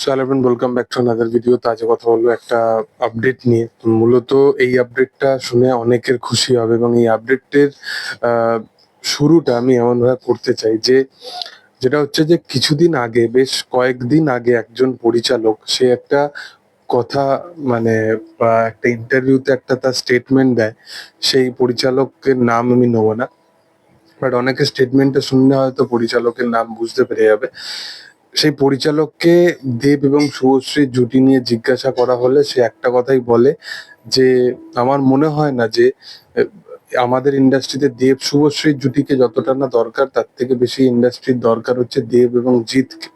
So hello everyone, welcome back to another video. তো আজকে কথা বলবো একটা আপডেট নিয়ে। তো মূলত এই আপডেটটা শুনে অনেকের খুশি হবে এবং এই আপডেটের শুরুটা আমি এমনভাবে করতে চাই যেটা হচ্ছে যে কিছুদিন আগে, বেশ কয়েকদিন আগে একজন পরিচালক সে একটা কথা মানে বা একটা ইন্টারভিউতে একটা তার স্টেটমেন্ট দেয়। সেই পরিচালকের নাম আমি নেবো না, বাট অনেকে স্টেটমেন্টটা শুনলে হয়তো পরিচালকের নাম বুঝতে পেরে যাবে। সেই পরিচালককে দেব এবং শুভশ্রীর জুটি নিয়ে জিজ্ঞাসা করা হলে সে একটা কথাই বলে যে আমার মনে হয় না যে আহ, আমাদের ইন্ডাস্ট্রিতে দেব শুভশ্রীর জুটিকে যতটা না দরকার, তার থেকে বেশি ইন্ডাস্ট্রির দরকার হচ্ছে দেব এবং জিৎকে।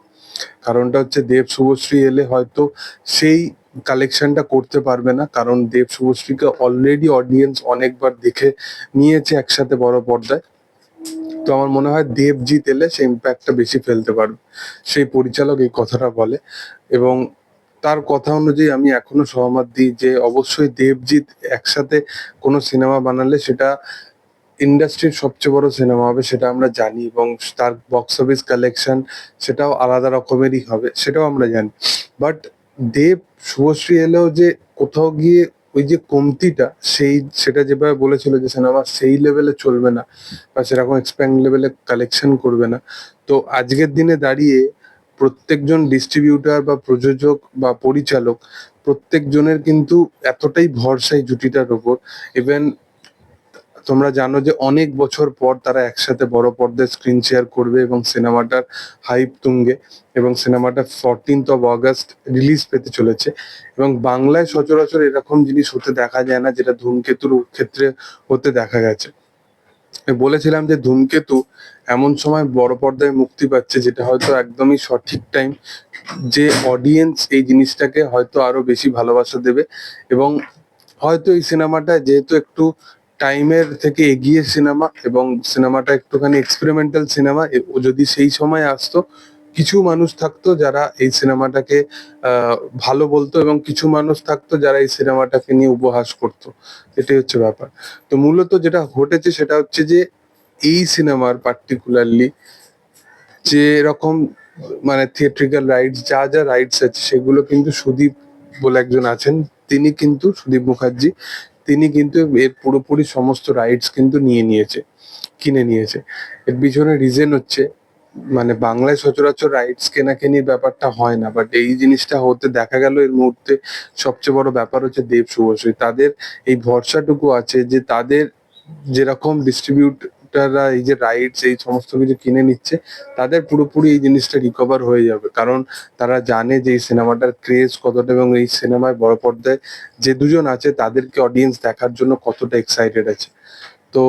কারণটা হচ্ছে দেব শুভশ্রী এলে হয়তো সেই কালেকশনটা করতে পারবে না, কারণ দেব শুভশ্রীকে অলরেডি অডিয়েন্স অনেকবার দেখে নিয়েছে একসাথে বড় পর্দায়। তো আমার মনে হয় দেবজিৎ এলে সেই ইম্প্যাক্টটা বেশি ফেলতে পারবে। সেই পরিচালক এই কথাটা বলে এবং তার কথা অনুযায়ী আমি এখনো সহমত দিই যে অবশ্যই দেবজিৎ একসাথে কোনো সিনেমা বানালে সেটা ইন্ডাস্ট্রির সবচেয়ে বড় সিনেমা হবে, সেটা আমরা জানি, এবং তার বক্স অফিস কালেকশন সেটাও আলাদা রকমেরই হবে, সেটাও আমরা জানি। বাট দেব শুভশ্রী এলেও যে কোথাও গিয়ে ওই যে কমতিটা, সেটা যেভাবে বলেছিল যে সিনেমা সেই লেভেলে চলবে না বা সেরকম এক্সপ্যান্ড লেভেলে কালেকশন করবে না। তো আজকের দিনে দাঁড়িয়ে প্রত্যেকজন ডিস্ট্রিবিউটার বা প্রযোজক বা পরিচালক প্রত্যেকজনের কিন্তু এতটাই ভরসা এই জুটিটার ওপর। ইভেন তোমরা জানো যে অনেক বছর পর তারা একসাথে বড় পর্দায় স্ক্রিন শেয়ার করবে এবং সিনেমাটার হাইপ তুঙ্গে, এবং সিনেমাটা 14th অগস্ট রিলিজ পেতে চলেছে। এবং বাংলায় সচরাচর এরকম জিনিস হতে দেখা যায় না, যেটা ধূমকেতুর ক্ষেত্রে হতে দেখা গেছে। আমি বলেছিলাম যে ধূমকেতু এমন সময় বড় পর্দায় মুক্তি পাচ্ছে যেটা হয়তো একদমই সঠিক টাইম, যে অডিয়েন্স এই জিনিসটাকে হয়তো আরো বেশি ভালোবাসা দেবে। এবং হয়তো এই সিনেমাটা যেহেতু একটু টাইমের থেকে এগিয়ে সিনেমা এবং সিনেমাটা একটুখানি এক্সপেরিমেন্টাল সিনেমা, যদি সেই সময় আসতো কিছু মানুষ থাকতো যারা এই সিনেমাটাকে আহ ভালো বলতো এবং কিছু মানুষ থাকতো যারা এই সিনেমাটাকে নিয়ে উপহাস করতো। এটাই হচ্ছে ব্যাপার। তো মূলত যেটা ঘটেছে সেটা হচ্ছে যে এই সিনেমার পার্টিকুলারলি যে এরকম মানে থিয়েট্রিক্যাল রাইটস, যা যা রাইটস আছে সেগুলো কিন্তু সুদীপ বলে একজন আছেন, তিনি কিন্তু সুদীপ মুখার্জি, তিনি কিন্তু এর পুরোপুরি সমস্ত রাইটস কিন্তু নিয়ে নিয়েছে, কিনে নিয়েছে। এর পিছনে রিজন হচ্ছে মানে বাংলায় সচরাচর রাইটস কেনাকেনির ব্যাপারটা হয় না, বাট এই জিনিসটা হতে দেখা গেল এর মুহূর্তে। সবচেয়ে বড় ব্যাপার হচ্ছে দেব শুভশ্রী, তাদের এই ভরসাটুকু আছে যে তাদের যেরকম ডিস্ট্রিবিউটাররা এই যে রাইটস এই সমস্ত কিছু কিনে নিচ্ছে, তাদের পুরোপুরি এই জিনিসটা রিকভার হয়ে যাবে, কারণ তারা জানে যে এই সিনেমাটার ক্রেজ কতটা এবং এই সিনেমায় বড় পর্দায় যে দুজন আছে তাদেরকে অডিয়েন্স দেখার জন্য কতটা এক্সাইটেড আছে। তো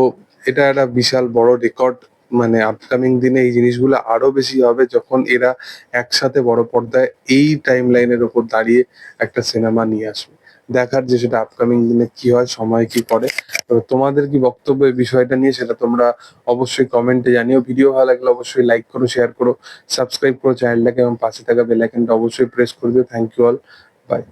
এটা একটা বিশাল বড় রেকর্ড। মানে আপকামিং দিনে এই জিনিসগুলো আরো বেশি হবে যখন এরা একসাথে বড় পর্দায় এই টাইম লাইনের ওপর দাঁড়িয়ে একটা সিনেমা নিয়ে আসবে। দেখার যে সেটা আপকামিং দিনে কি হয়, সময় কি করে। তো তোমাদের কি বক্তব্য এই বিষয়টা নিয়ে সেটা তোমরা অবশ্যই কমেন্টে জানিও। ভিডিও ভালো লাগলে অবশ্যই লাইক করো, শেয়ার করো, সাবস্ক্রাইব করো চ্যানেলটাকে এবং পাশে থাকা বেল আইকনটা অবশ্যই প্রেস করে দিও। Thank you all, by.